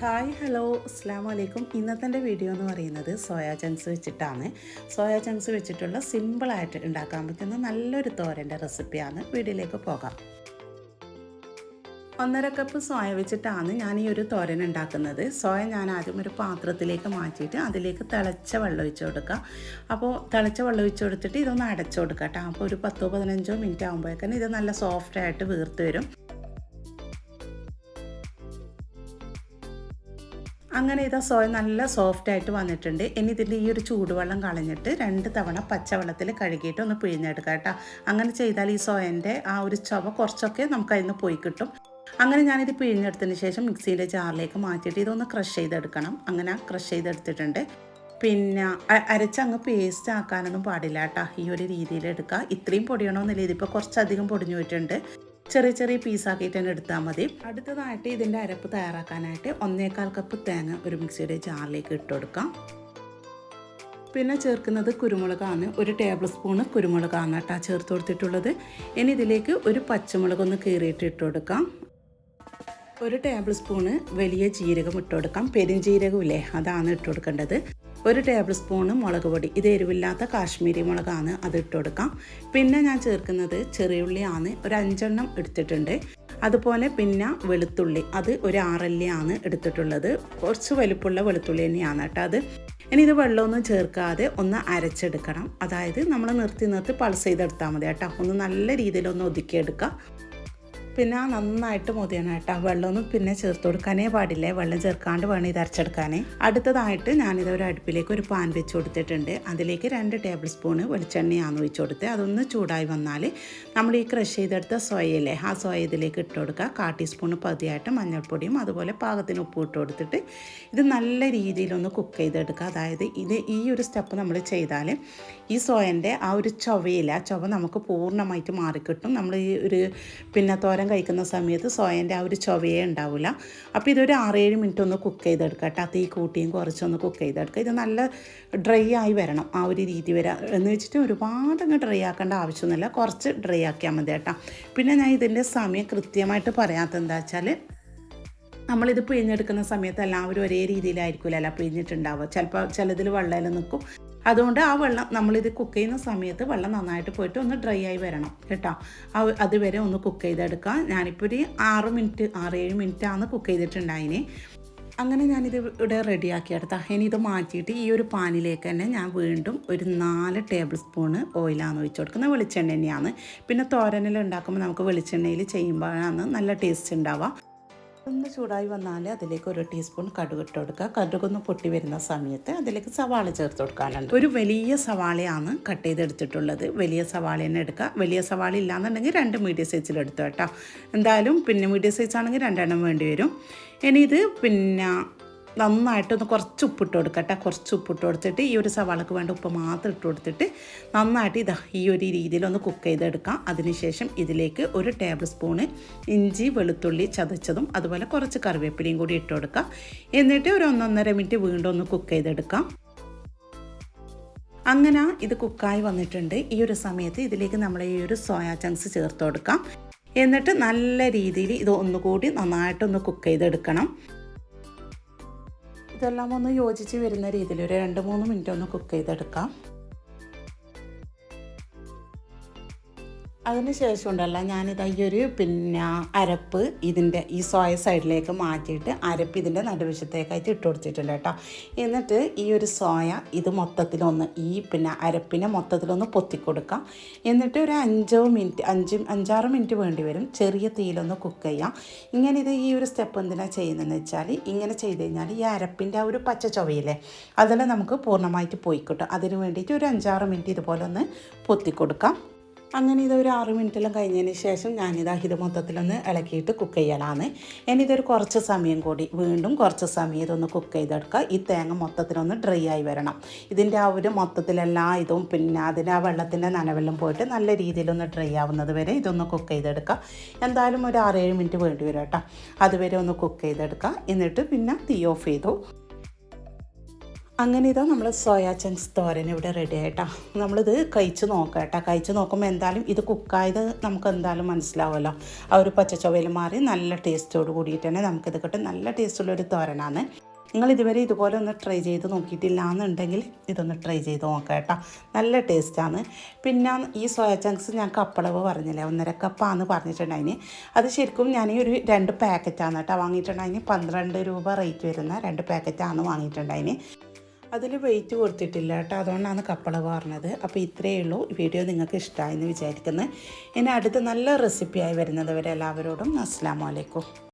Hi hello അസ്സാം വലൈക്കും. ഇന്നത്തെ വീഡിയോ എന്ന് പറയുന്നത് സോയാ ചങ്ക്സ് വെച്ചിട്ടാണ്. സോയാ ചങ്ക്സ് വെച്ചിട്ടുള്ള സിമ്പിളായിട്ട് ഉണ്ടാക്കാൻ പറ്റുന്ന നല്ലൊരു തോരൻ്റെ റെസിപ്പിയാണ്. വീഡിയോയിലേക്ക് പോകാം. 1.5 കപ്പ് സോയ വെച്ചിട്ടാണ് ഞാൻ ഈ ഒരു തോരൻ ഉണ്ടാക്കുന്നത്. സോയ ഞാൻ ആദ്യം ഒരു പാത്രത്തിലേക്ക് മാറ്റിയിട്ട് അതിലേക്ക് തിളച്ച വെള്ളം ഒഴിച്ച് കൊടുക്കുക. അപ്പോൾ തിളച്ച വെള്ളം ഒഴിച്ച് കൊടുത്തിട്ട് ഇതൊന്ന് അടച്ചു കൊടുക്കുക കേട്ടോ. അപ്പോൾ ഒരു 10-15 മിനിറ്റ് ആകുമ്പോഴേക്കും ഇത് നല്ല സോഫ്റ്റായിട്ട് വീർത്ത് വരും. അങ്ങനെ ഇതാ സോയ നല്ല സോഫ്റ്റായിട്ട് വന്നിട്ടുണ്ട്. ഇനി ഇതിൻ്റെ ഈ ഒരു ചൂടുവെള്ളം കളഞ്ഞിട്ട് 2 തവണ പച്ചവെള്ളത്തിൽ കഴുകിയിട്ട് ഒന്ന് പിഴിഞ്ഞെടുക്കുക കേട്ടോ. അങ്ങനെ ചെയ്താൽ ഈ സോയൻ്റെ ആ ഒരു ചുവ കുറച്ചൊക്കെ നമുക്ക് അതിൽ നിന്ന് പോയി കിട്ടും. അങ്ങനെ ഞാനിത് പിഴിഞ്ഞെടുത്തതിന് ശേഷം മിക്സിയുടെ ജാറിലേക്ക് മാറ്റിയിട്ട് ഇതൊന്ന് ക്രഷ് ചെയ്തെടുക്കണം. അങ്ങനെ ക്രഷ് ചെയ്തെടുത്തിട്ടുണ്ട്. പിന്നെ അരച്ചങ്ങ് പേസ്റ്റ് ആക്കാനൊന്നും പാടില്ല കേട്ടോ. ഈ ഒരു രീതിയിൽ എടുക്കുക. ഇത്രയും പൊടിയണമെന്നില്ല, ഇതിപ്പോൾ കുറച്ചധികം പൊടിഞ്ഞു പോയിട്ടുണ്ട്. ചെറിയ ചെറിയ പീസാക്കിയിട്ട് തന്നെ എടുത്താൽ മതി. അടുത്തതായിട്ട് ഇതിൻ്റെ അരപ്പ് തയ്യാറാക്കാനായിട്ട് 1.25 കപ്പ് തേങ്ങ ഒരു മിക്സിയുടെ ജാറിലേക്ക് ഇട്ട് കൊടുക്കാം. പിന്നെ ചേർക്കുന്നത് കുരുമുളകാണ്. 1 ടേബിൾ സ്പൂണ് കുരുമുളകാണ് കേട്ടോ ചേർത്ത് കൊടുത്തിട്ടുള്ളത്. ഇനി ഇതിലേക്ക് ഒരു പച്ചമുളകൊന്ന് കീറിയിട്ട് ഇട്ട് കൊടുക്കാം. 1 ടേബിൾ സ്പൂണ് വലിയ ജീരകം ഇട്ട് കൊടുക്കാം. പെരുംജീരകമില്ലേ, അതാണ് ഇട്ട് കൊടുക്കേണ്ടത്. 1 ടേബിൾ സ്പൂണ് മുളക് പൊടി, ഇത് എരിവില്ലാത്ത കാശ്മീരി മുളകാണ്, അത് ഇട്ട് കൊടുക്കാം. പിന്നെ ഞാൻ ചേർക്കുന്നത് ചെറിയുള്ളിയാണ്, ഒരു 5 എണ്ണം എടുത്തിട്ടുണ്ട്. അതുപോലെ പിന്നെ വെളുത്തുള്ളി, അത് ഒരു 6 അല്ലിയാണ് എടുത്തിട്ടുള്ളത്. കുറച്ച് വലിപ്പമുള്ള വെളുത്തുള്ളി തന്നെയാണ് കേട്ടോ അത്. ഇനി ഇത് വെള്ളമൊന്നും ചേർക്കാതെ ഒന്ന് അരച്ചെടുക്കണം. അതായത് നമ്മൾ നിർത്തി പൾസ് ചെയ്തെടുത്താൽ മതി കേട്ടോ. ഒന്ന് നല്ല രീതിയിലൊന്ന് ഒതുക്കിയെടുക്കുക. പിന്നെ നന്നായിട്ട് മതിയാണ് കേട്ടോ. വെള്ളമൊന്നും പിന്നെ ചേർത്ത് കൊടുക്കാനേ പാടില്ല. വെള്ളം ചേർക്കാണ്ട് വേണം ഇത് അരച്ചെടുക്കാൻ. അടുത്തതായിട്ട് ഞാനിത് ഒരു അടുപ്പിലേക്ക് ഒരു പാൻ വെച്ച് കൊടുത്തിട്ടുണ്ട്. അതിലേക്ക് 2 ടേബിൾ സ്പൂണ് വെളിച്ചെണ്ണയാണ് ഒഴിച്ച് കൊടുത്ത് അതൊന്ന് ചൂടായി വന്നാൽ നമ്മൾ ഈ ക്രഷ് ചെയ്തെടുത്ത സോയയില്ലേ, ആ സോയ ഇതിലേക്ക് ഇട്ട് കൊടുക്കുക. 1/4 ടീസ്പൂണ് പതിയായിട്ട് മഞ്ഞൾപ്പൊടിയും അതുപോലെ പാകത്തിന് ഉപ്പ് ഇട്ട് കൊടുത്തിട്ട് ഇത് നല്ല രീതിയിലൊന്ന് കുക്ക് ചെയ്തെടുക്കുക. അതായത് ഈ ഒരു സ്റ്റെപ്പ് നമ്മൾ ചെയ്താൽ ഈ സോയൻ്റെ ആ ഒരു ചൊവയില്ല, ആ ചൊവ നമുക്ക് പൂർണ്ണമായിട്ട് മാറിക്കിട്ടും. നമ്മൾ ഈ ഒരു പിന്നെ തോരൻ കഴിക്കുന്ന സമയത്ത് സോയൻ്റെ ആ ഒരു ചൊവയേ ഉണ്ടാവില്ല. അപ്പോൾ ഇതൊരു 6-7 മിനിറ്റ് ഒന്ന് കുക്ക് ചെയ്തെടുക്കുക കേട്ടോ. തീ കൂട്ടിയും കുറച്ചൊന്ന് കുക്ക് ചെയ്തെടുക്കുക. ഇത് നല്ല ഡ്രൈ ആയി വരണം, ആ ഒരു രീതി വരാം. എന്ന് വെച്ചിട്ട് ഒരുപാട് അങ്ങ് ഡ്രൈ ആക്കേണ്ട ആവശ്യമൊന്നുമില്ല, കുറച്ച് ഡ്രൈ ആക്കിയാൽ മതി കേട്ടോ. പിന്നെ ഞാൻ ഇതിൻ്റെ സമയം കൃത്യമായിട്ട് പറയാത്തത് എന്താ വെച്ചാൽ, നമ്മളിത് പിഴിഞ്ഞെടുക്കുന്ന സമയത്ത് എല്ലാവരും ഒരേ രീതിയിലായിരിക്കില്ല പിഴിഞ്ഞിട്ടുണ്ടാവുക. ചിലപ്പോൾ ചിലതിൽ വെള്ളമെല്ലാം നിൽക്കും. അതുകൊണ്ട് ആ വെള്ളം നമ്മളിത് കുക്ക് ചെയ്യുന്ന സമയത്ത് വെള്ളം നന്നായിട്ട് പോയിട്ട് ഒന്ന് ഡ്രൈ ആയി വരണം കേട്ടോ. അതുവരെ ഒന്ന് കുക്ക് ചെയ്തെടുക്കാം. ഞാനിപ്പോൾ ഒരു 6-7 മിനിറ്റാണ് കുക്ക് ചെയ്തിട്ടുണ്ടായിന്. അങ്ങനെ ഞാനിത് ഇവിടെ റെഡിയാക്കിയെടുത്താൽ ഇനി ഇത് മാറ്റിയിട്ട് ഈ ഒരു പാനിലേക്ക് തന്നെ ഞാൻ വീണ്ടും ഒരു 4 ടേബിൾ സ്പൂണ് ഓയിലാണ് ഒഴിച്ച് കൊടുക്കുന്നത്. വെളിച്ചെണ്ണ തന്നെയാണ്. പിന്നെ തോരനെല്ലാം ഉണ്ടാക്കുമ്പോൾ നമുക്ക് വെളിച്ചെണ്ണയിൽ ചെയ്യുമ്പോഴാണ് നല്ല ടേസ്റ്റ് ഉണ്ടാവുക. ഒന്ന് ചൂടായി വന്നാൽ അതിലേക്ക് 1 ടീസ്പൂൺ കടുക് ഇട്ട് കൊടുക്കുക. കടുകൊന്ന് പൊട്ടി വരുന്ന സമയത്ത് അതിലേക്ക് സവാള ചേർത്ത് കൊടുക്കാനുണ്ട്. ഒരു വലിയ സവാളയാണ് കട്ട് ചെയ്തെടുത്തിട്ടുള്ളത്. വലിയ സവാള തന്നെ എടുക്കുക. വലിയ സവാള ഇല്ലാന്നുണ്ടെങ്കിൽ 2 മീഡിയം സൈസിലെടുത്തു കേട്ടോ. എന്തായാലും പിന്നെ മീഡിയം സൈസ് ആണെങ്കിൽ 2 എണ്ണം വേണ്ടി വരും. ഇനി ഇത് പിന്നെ നന്നായിട്ടൊന്ന് കുറച്ച് ഉപ്പിട്ട് കൊടുക്കട്ടെ. കുറച്ച് ഉപ്പിട്ട് കൊടുത്തിട്ട് ഈ ഒരു സവാളക്ക് വേണ്ട ഉപ്പ് മാത്രം ഇട്ട് കൊടുത്തിട്ട് നന്നായിട്ട് ഈ ഒരു രീതിയിലൊന്ന് കുക്ക് ചെയ്തെടുക്കാം. അതിനുശേഷം ഇതിലേക്ക് 1 ടേബിൾ സ്പൂണ് ഇഞ്ചി വെളുത്തുള്ളി ചതച്ചതും അതുപോലെ കുറച്ച് കറിവേപ്പിലയും കൂടി ഇട്ട് കൊടുക്കാം. എന്നിട്ട് ഒരു 1-1.5 മിനിറ്റ് വീണ്ടും ഒന്ന് കുക്ക് ചെയ്തെടുക്കാം. അങ്ങനെ ഇത് കുക്കായി വന്നിട്ടുണ്ട്. ഈ ഒരു സമയത്ത് ഇതിലേക്ക് നമ്മൾ ഈ ഒരു സോയാ ചങ്ക്സ് ചേർത്ത് കൊടുക്കാം. എന്നിട്ട് നല്ല രീതിയിൽ ഇത് ഒന്നുകൂടി നന്നായിട്ടൊന്ന് കുക്ക് ചെയ്തെടുക്കണം. ഇതെല്ലാം ഒന്ന് യോജിച്ച് വരുന്ന രീതിയിൽ ഒരു 2-3 മിനിറ്റ് ഒന്ന് കുക്ക് ചെയ്തെടുക്കാം. അതിന് ശേഷം ഉണ്ടല്ല ഞാനിത് ഈ ഒരു പിന്നെ അരപ്പ് ഇതിൻ്റെ ഈ സോയ സൈഡിലേക്ക് മാറ്റിയിട്ട് അരപ്പ് ഇതിൻ്റെ നടുവശത്തേക്കായിട്ട് ഇട്ട് കൊടുത്തിട്ടുണ്ട് കേട്ടോ. എന്നിട്ട് ഈ ഒരു സോയ ഇത് മൊത്തത്തിലൊന്ന് ഈ പിന്നെ അരപ്പിനെ മൊത്തത്തിലൊന്ന് പൊത്തിക്കൊടുക്കാം. എന്നിട്ട് ഒരു 5-6 മിനിറ്റ് വേണ്ടി വരും. ചെറിയ തീയിലൊന്ന് കുക്ക് ചെയ്യാം. ഇങ്ങനെ ഇത് ഈ ഒരു സ്റ്റെപ്പ് എന്തിനാണ് ചെയ്യുന്നതെന്ന് വെച്ചാൽ, ഇങ്ങനെ ചെയ്ത് കഴിഞ്ഞാൽ ഈ അരപ്പിൻ്റെ ആ ഒരു പച്ച ചൊവയില്ലേ, അതെല്ലാം നമുക്ക് പൂർണ്ണമായിട്ട് പോയി കിട്ടും. അതിന് വേണ്ടിയിട്ട് ഒരു 5-6 മിനിറ്റ് ഇതുപോലെ ഒന്ന് പൊത്തിക്കൊടുക്കാം. അങ്ങനെ ഇതൊരു 6 മിനിറ്റെല്ലാം കഴിഞ്ഞതിന് ശേഷം ഇത് മൊത്തത്തിലൊന്ന് ഇളക്കിയിട്ട് കുക്ക് ചെയ്യലാണ്. ഇനി ഇതൊരു കുറച്ച് സമയം കൂടി വീണ്ടും കുറച്ച് സമയം ഇതൊന്ന് കുക്ക് ചെയ്തെടുക്കുക. ഈ തേങ്ങ മൊത്തത്തിലൊന്ന് ഡ്രൈ ആയി വരണം. ഇതിൻ്റെ ആ ഒരു മൊത്തത്തിലെല്ലാ ഇതും പിന്നെ അതിൻ്റെ ആ വെള്ളത്തിൻ്റെ നനവെല്ലാം പോയിട്ട് നല്ല രീതിയിലൊന്ന് ഡ്രൈ ആവുന്നത് വരെ ഇതൊന്ന് കുക്ക് ചെയ്തെടുക്കുക. എന്തായാലും ഒരു 6-7 മിനിറ്റ് വേണ്ടി വരും കേട്ടോ. അതുവരെ ഒന്ന് കുക്ക് ചെയ്തെടുക്കുക. എന്നിട്ട് പിന്നെ തീ ഓഫ് ചെയ്തു. അങ്ങനെ ഇതാ നമ്മൾ സോയാ ചങ്ക്സ് തോരൻ ഇവിടെ റെഡി ആയിട്ടാ. നമ്മളിത് കഴിച്ച് നോക്കാം കേട്ടോ. കഴിച്ച് നോക്കുമ്പോൾ എന്തായാലും ഇത് കുക്കായത് നമുക്ക് എന്തായാലും മനസ്സിലാവുമല്ലോ. ആ ഒരു പച്ചച്ചൊവയിൽ മാറി നല്ല ടേസ്റ്റോട് കൂടിയിട്ട് തന്നെ നമുക്കിത് കിട്ടും. നല്ല ടേസ്റ്റുള്ളൊരു തോരനാണ്. നിങ്ങൾ ഇതുവരെ ഇതുപോലെ ഒന്ന് ട്രൈ ചെയ്ത് നോക്കിയിട്ടില്ല എന്നുണ്ടെങ്കിൽ ഇതൊന്ന് ട്രൈ ചെയ്ത് നോക്കാം കേട്ടോ. നല്ല ടേസ്റ്റാണ്. പിന്നെ ഈ സോയ ചങ്ക്സ് ഞാൻ കപ്പളവ് പറഞ്ഞില്ലേ, 1.5 കപ്പാന്ന് പറഞ്ഞിട്ടുണ്ടായിന്. അത് ശരിക്കും ഞാൻ ഈ ഒരു 2 പാക്കറ്റാണ് കേട്ടോ വാങ്ങിയിട്ടുണ്ടായിന്. 12 രൂപ റേറ്റ് വരുന്ന 2 പാക്കറ്റാണ് വാങ്ങിയിട്ടുണ്ടായിന്. അതിൽ വെയിറ്റ് കൊടുത്തിട്ടില്ല കേട്ടോ, അതുകൊണ്ടാണ് കപ്പളവ് പറഞ്ഞത്. അപ്പോൾ ഇത്രയേ ഉള്ളൂ. വീഡിയോ നിങ്ങൾക്ക് ഇഷ്ടമായെന്ന് വിചാരിക്കുന്നു. ഇനി അടുത്ത നല്ല റെസിപ്പിയായി വരുന്നത് വരെ എല്ലാവരോടും അസ്സലാമു അലൈക്കും.